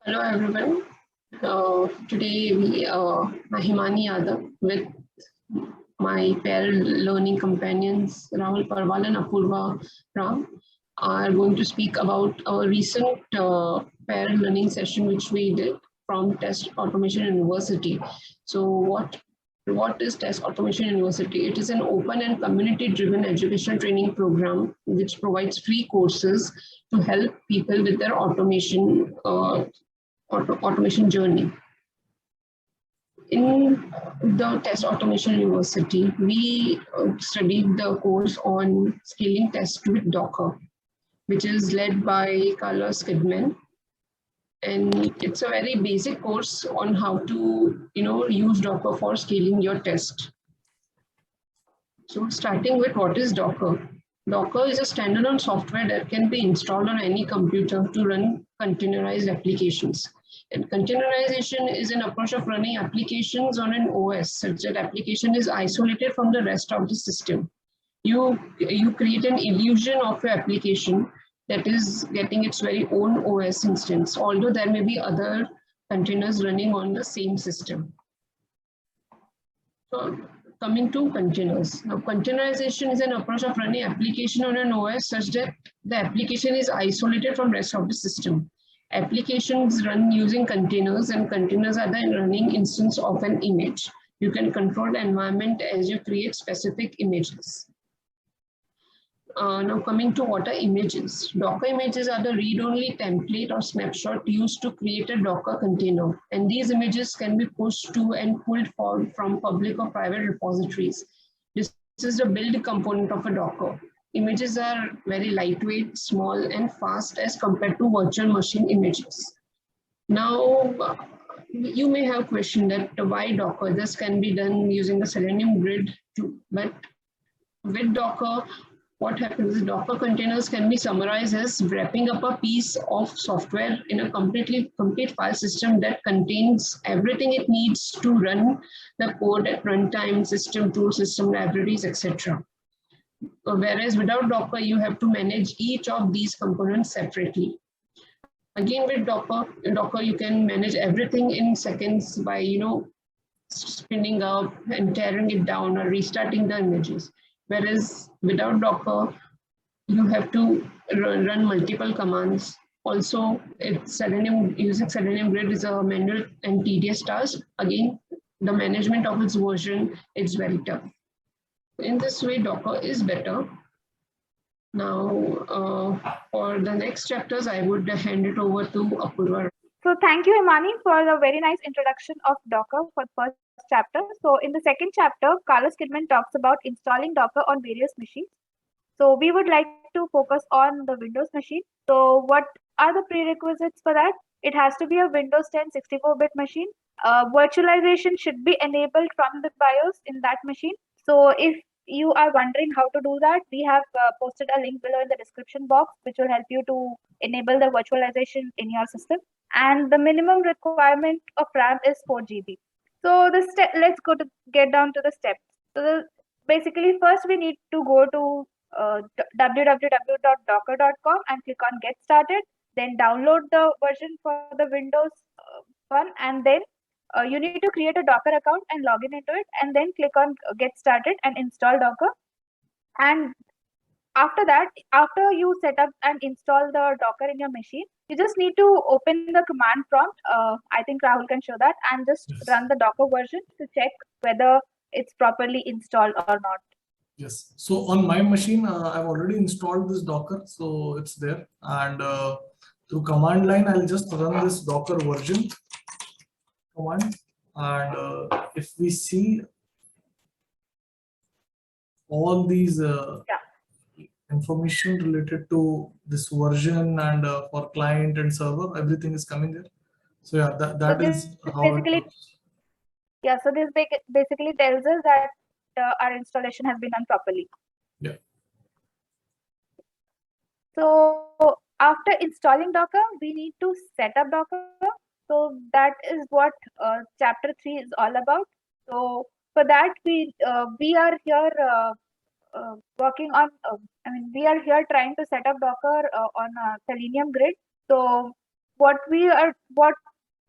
Hello everyone. Today I'm Himani Yadav with my pair learning companions Rahul Parwal and Apurva Ram are going to speak about our recent pair learning session which we did from Test Automation University. So what is Test Automation University? It is an open and community-driven educational training program which provides free courses to help people with their automation journey. In the Test Automation University, we studied the course on scaling tests with Docker, which is led by Carlos Kidman. And it's a very basic course on how to, use Docker for scaling your test. So starting with what is Docker? Docker is a standalone software that can be installed on any computer to run containerized applications. And containerization is an approach of running applications on an OS such that application is isolated from the rest of the system. You create an illusion of your application that is getting its very own OS instance, although there may be other containers running on the same system. So coming to containers. Now, containerization is an approach of running application on an OS such that the application is isolated from rest of the system. Applications run using containers, and containers are the running instance of an image. You can control the environment as you create specific images. Now coming to what are images. Docker images are the read-only template or snapshot used to create a Docker container. And these images can be pushed to and pulled from public or private repositories. This is the build component of a Docker. Images are very lightweight, small, and fast as compared to virtual machine images. Now, you may have questioned that why Docker? This can be done using the Selenium grid too. But with Docker, what happens is Docker containers can be summarized as wrapping up a piece of software in a complete file system that contains everything it needs to run the code at runtime, system tools, system libraries, etc. Whereas without Docker, you have to manage each of these components separately. Again, with Docker, you can manage everything in seconds by spinning up and tearing it down or restarting the images. Whereas without Docker, you have to run multiple commands. Also, using Selenium Grid is a manual and tedious task. Again, the management of its version is very tough. In this way, Docker is better. Now, for the next chapters, I would hand it over to Apurva. So thank you, Himani, for the very nice introduction of Docker for the first chapter. So in the second chapter, Carlos Kidman talks about installing Docker on various machines. So we would like to focus on the Windows machine. So what are the prerequisites for that? It has to be a Windows 10 64-bit machine. Virtualization should be enabled from the BIOS in that machine. So if you are wondering how to do that, we have posted a link below in the description box, which will help you to enable the virtualization in your system. And the minimum requirement of RAM is 4 GB. So let's get down to the steps. So basically, first we need to go to www.docker.com and click on Get Started. Then download the version for the Windows one, and then you need to create a Docker account and log in into it, and then click on Get Started and install Docker. And after that, after you set up and install the Docker in your machine, you just need to open the command prompt. I think Rahul can show that, and just run the Docker version to check whether it's properly installed or not. Yes. So on my machine, I've already installed this Docker, so it's there. And through command line, I'll just run this Docker version command. And if we see all these information related to this version and for client and server, everything is coming there. So yeah, that is how basically, yeah. So this basically tells us that our installation has been done properly. Yeah. So after installing Docker, we need to set up Docker. So that is what chapter 3 is all about. So for that, we are here working on. We are here trying to set up Docker on Selenium Grid. So what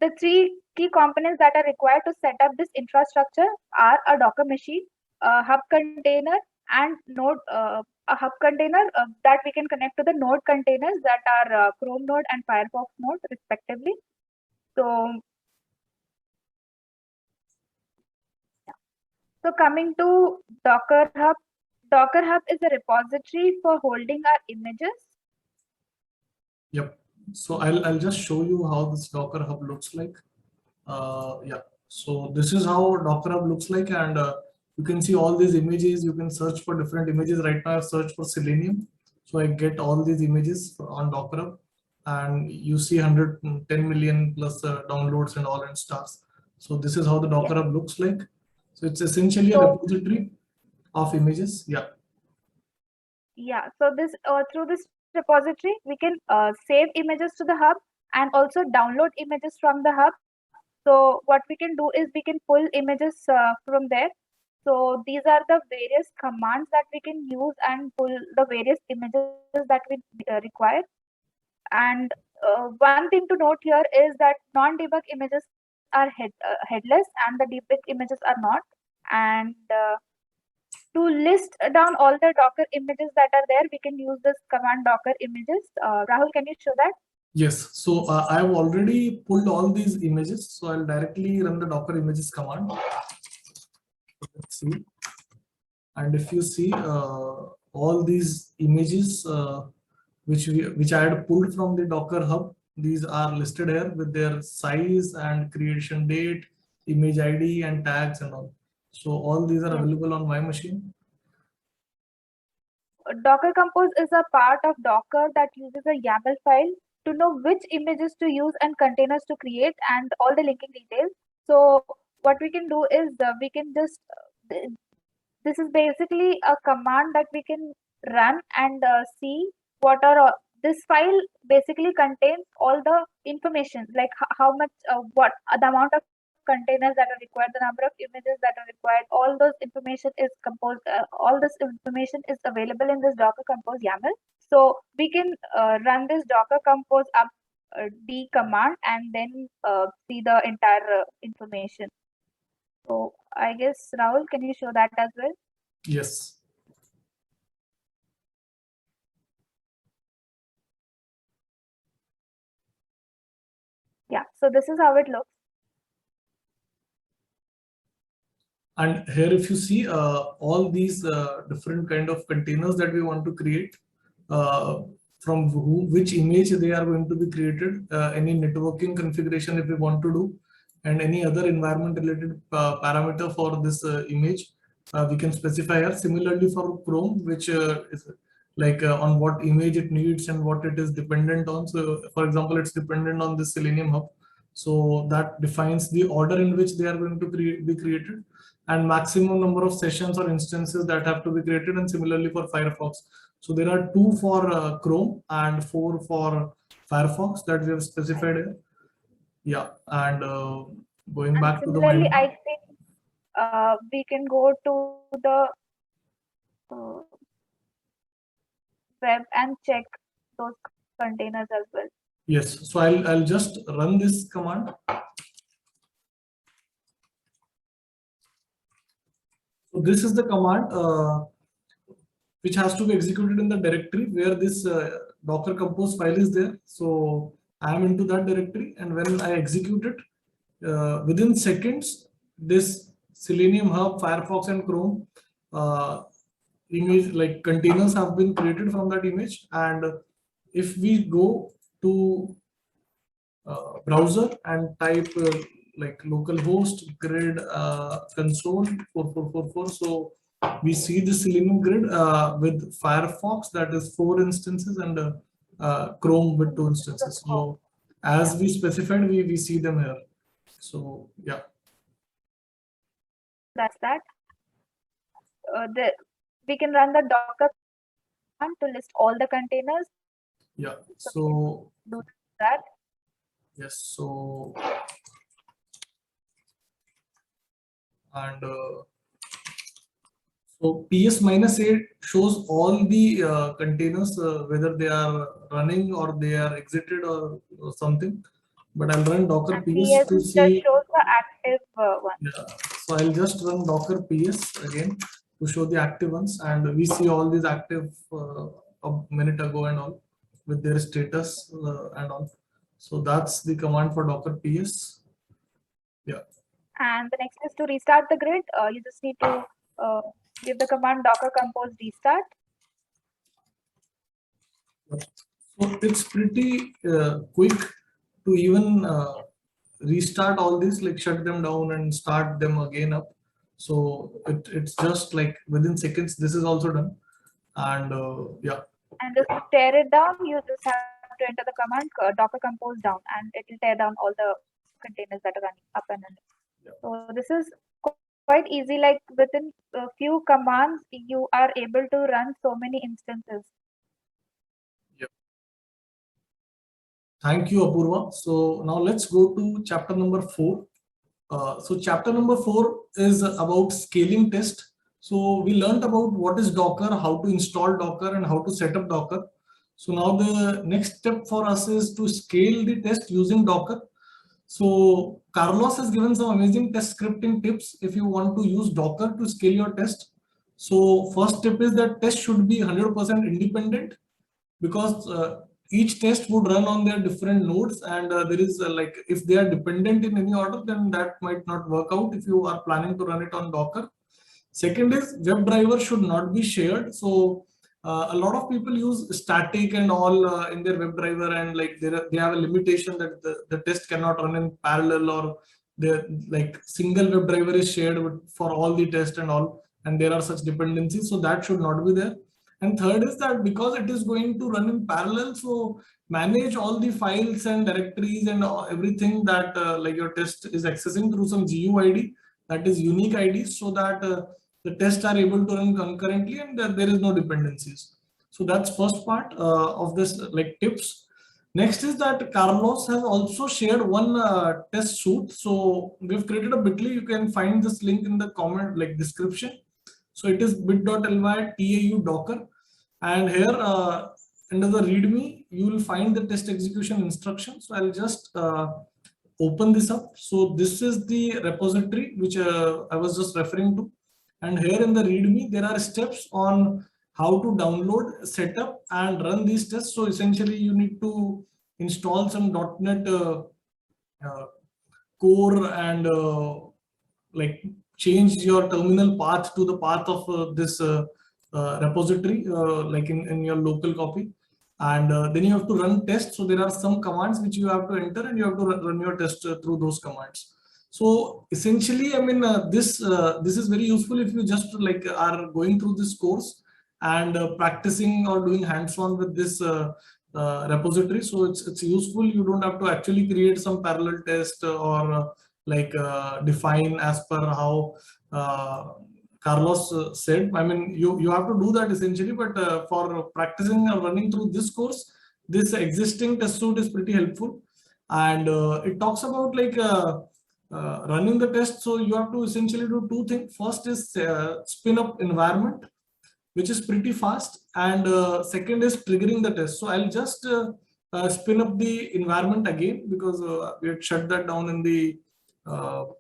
the three key components that are required to set up this infrastructure are a Docker machine, a hub container, and node. A hub container that we can connect to the node containers that are Chrome node and Firefox node respectively. So coming to Docker Hub is a repository for holding our images. Yep. So I'll just show you how this Docker Hub looks like. Yeah. So this is how Docker Hub looks like, and you can see all these images. You can search for different images. Right now, I've searched for Selenium, so I get all these images on Docker Hub, and you see 110 million plus downloads and all and stars. So this is how the Docker Hub looks like. So it's essentially a repository of images. Yeah. Yeah. So this through this repository, we can save images to the hub and also download images from the hub. So what we can do is we can pull images from there. So these are the various commands that we can use and pull the various images that we require. And one thing to note here is that non-debug images are headless and the debug images are not. And to list down all the Docker images that are there, we can use this command Docker images. Rahul, can you show that? Yes, so I've already pulled all these images, so I'll directly run the Docker images command. Let's see. And if you see all these images which I had pulled from the Docker Hub, these are listed here with their size and creation date, image ID and tags and all. So all these are available on my machine. Docker Compose is a part of Docker that uses a YAML file to know which images to use and containers to create and all the linking details. So what we can do is we can just, this is basically a command that we can run and see what are, this file basically contains all the information, like how much, what the amount of containers that are required, the number of images that are required, all those information is composed, all this information is available in this Docker Compose YAML. So we can run this Docker Compose up D command and then see the entire information. So I guess Rahul, can you show that as well? Yes. Yeah, so this is how it looks. And here, if you see all these different kind of containers that we want to create, from which image they are going to be created, any networking configuration if we want to do, and any other environment related parameter for this image, we can specify here. Similarly for Chrome, which is like on what image it needs and what it is dependent on. So for example, it's dependent on the Selenium Hub. So that defines the order in which they are going to be created, and maximum number of sessions or instances that have to be created, and similarly for Firefox. So there are 2 for Chrome and 4 for Firefox that we have specified here. Yeah, and going back to the similarly, I think we can go to the web and check those containers as well. Yes, so I'll just run this command. So this is the command which has to be executed in the directory where this Docker Compose file is there. So I am into that directory, and when I execute it, within seconds, this Selenium Hub, Firefox, and Chrome image, like containers, have been created from that image. And if we go to browser and type like localhost grid console 4444, so we see the Selenium grid with Firefox, that is 4 instances, and Chrome with 2 instances. So as we specified, we see them here. So yeah, that's that. We can run the Docker command to list all the containers. Yeah, so do that. Yes, so and So PS-A shows all the containers, whether they are running or they are exited or something. But I'll run Docker And PS PS to just see. shows the active one. Yeah. So I'll just run Docker PS again to show the active ones, and we see all these active a minute ago and all with their status and all. So that's the command for Docker PS. Yeah. And the next is to restart the grid. You just need to give the command docker compose restart. So it's pretty quick to even restart all this, like shut them down and start them again up. So it's just like within seconds, this is also done. And yeah. And just to tear it down, you just have to enter the command docker compose down, and it will tear down all the containers that are running up and running. Yeah. So this is quite easy. Like within a few commands, you are able to run so many instances. Yep. Thank you, Apurva. So now let's go to chapter number 4. So chapter number 4 is about scaling test. So we learned about what is Docker, how to install Docker, and how to set up Docker. So now the next step for us is to scale the test using Docker. So Carlos has given some amazing test scripting tips if you want to use Docker to scale your test. So first tip is that test should be 100% independent, because each test would run on their different nodes, and there is like if they are dependent in any order, then that might not work out if you are planning to run it on Docker. Second is WebDriver should not be shared. So a lot of people use static and all in their WebDriver, and like they have a limitation that the test cannot run in parallel, or the like single WebDriver is shared for all the tests and all, and there are such dependencies. So that should not be there. And third is that because it is going to run in parallel, so manage all the files and directories and everything that like your test is accessing through some GUID, that is unique ID, so that the tests are able to run concurrently and there is no dependencies. So that's first part of this like tips. Next is that Carlos has also shared one test suite. So we've created a bit.ly. You can find this link in the comment like description. So it is bit.ly tau docker, and here under the readme you will find the test execution instruction. So I'll just open this up. So this is the repository which I was just referring to, and here in the readme there are steps on how to download, set up, and run these tests. So essentially you need to install some .NET uh, core and like change your terminal path to the path of this repository like in your local copy, and then you have to run tests. So there are some commands which you have to enter, and you have to run your test through those commands. So essentially, I mean, this is very useful if you just like are going through this course and practicing or doing hands-on with this repository. So it's useful. You don't have to actually create some parallel test or like define as per how Carlos said. I mean, you have to do that essentially, but for practicing or running through this course, this existing test suite is pretty helpful, and it talks about like running the test. So you have to essentially do two things. First is spin up environment, which is pretty fast, and second is triggering the test. So I'll just spin up the environment again, because we had shut that down in the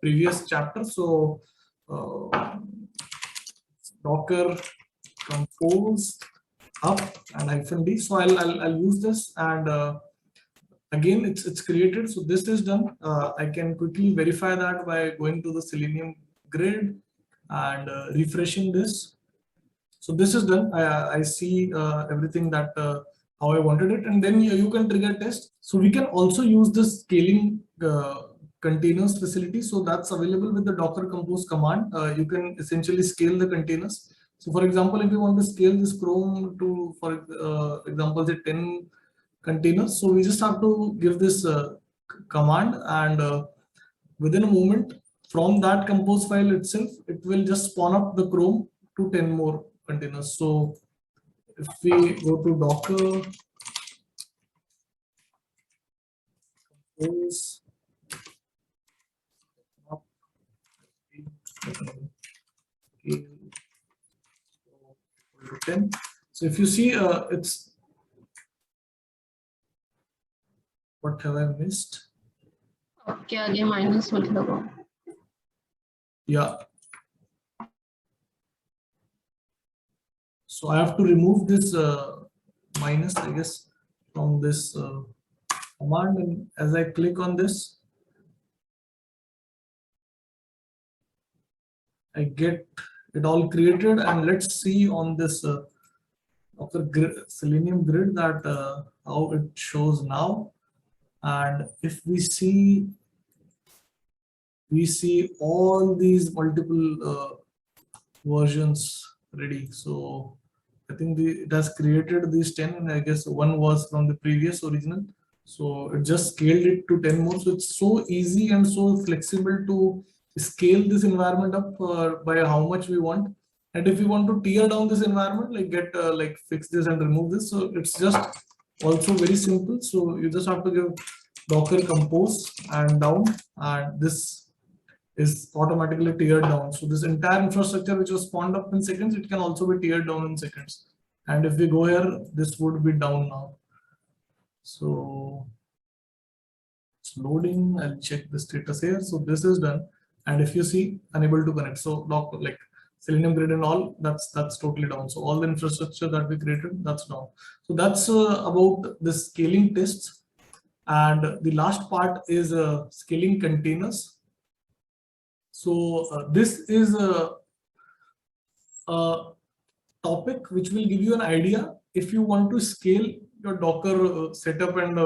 previous chapter. So Docker compose up and -d. So I'll use this, and again it's created. So this is done. I can quickly verify that by going to the Selenium grid and refreshing this. So this is done. I see everything that how I wanted it, and then you can trigger test. So we can also use this scaling containers facility. So that's available with the Docker compose command. You can essentially scale the containers. So for example, if you want to scale this Chrome to, for example, say 10 containers, so we just have to give this command, and within a moment from that compose file itself, it will just spawn up the Chrome to 10 more containers. So if we go to Docker compose up, 10. So if you see, it's, what have I missed? Okay, again minus मत लगाओ. Yeah. So I have to remove this minus, I guess, from this command, and as I click on this, I get it all created. And let's see on this Selenium grid that how it shows now. And if we see all these multiple versions ready. So I think it has created these 10, and I guess one was from the previous original. So it just scaled it to 10 more. So it's so easy and so flexible to scale this environment up by how much we want. And if we want to tear down this environment, like get like fix this and remove this, so it's just also very simple. So you just have to give Docker compose and down, and this is automatically teared down. So this entire infrastructure which was spawned up in seconds, it can also be teared down in seconds. And if we go here, this would be down now. So it's loading. I'll check the status here. So this is done. And if you see, unable to connect. So like Selenium grid and all, that's totally down. So all the infrastructure that we created, that's down. So that's about the scaling tests. And the last part is scaling containers. So this is a topic which will give you an idea if you want to scale your Docker setup and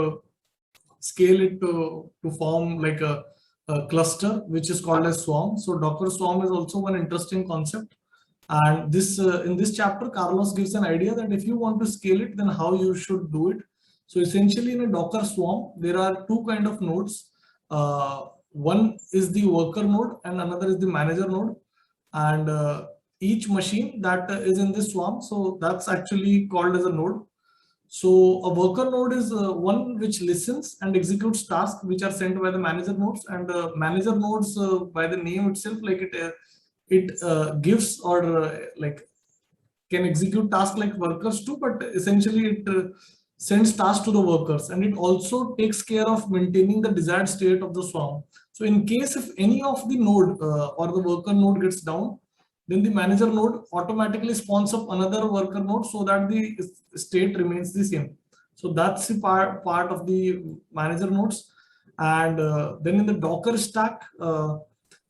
scale it to form like a cluster, which is called as Swarm. So Docker Swarm is also one interesting concept. And this in this chapter, Carlos gives an idea that if you want to scale it, then how you should do it. So essentially in a Docker Swarm, there are two kind of nodes. One is the worker node and another is the manager node. And each machine that is in this swarm, so that's actually called as a node. So a worker node is one which listens and executes tasks which are sent by the manager nodes, and manager nodes by the name itself, like it gives or like can execute tasks like workers too, but essentially it sends tasks to the workers, and it also takes care of maintaining the desired state of the swarm. So in case if any of the node or the worker node gets down, then the manager node automatically spawns up another worker node so that the state remains the same. So that's the part of the manager nodes. And then in the Docker stack,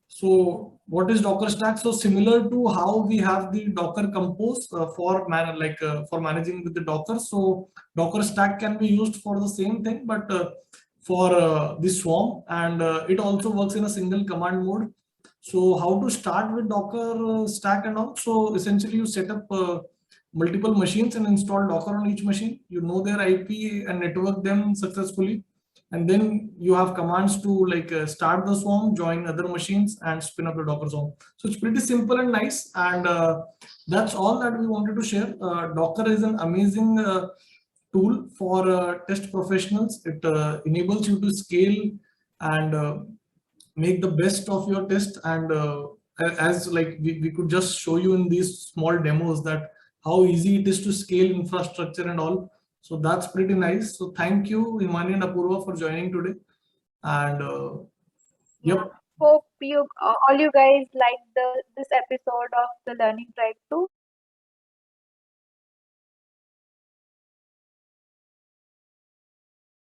so what is Docker stack? So similar to how we have the Docker compose for managing with the Docker. So Docker stack can be used for the same thing, but for the swarm, and it also works in a single command mode. So how to start with Docker stack and all? So essentially you set up multiple machines and install Docker on each machine. You know their IP and network them successfully. And then you have commands to like start the swarm, join other machines, and spin up the Docker swarm. So it's pretty simple and nice. And that's all that we wanted to share. Docker is an amazing tool for test professionals. It enables you to scale and make the best of your test. And as like we could just show you in these small demos that how easy it is to scale infrastructure and all. So that's pretty nice. So thank you, Himani and Apurva, for joining today. And yep. Hope you all you guys liked this episode of the Learning Tribe too.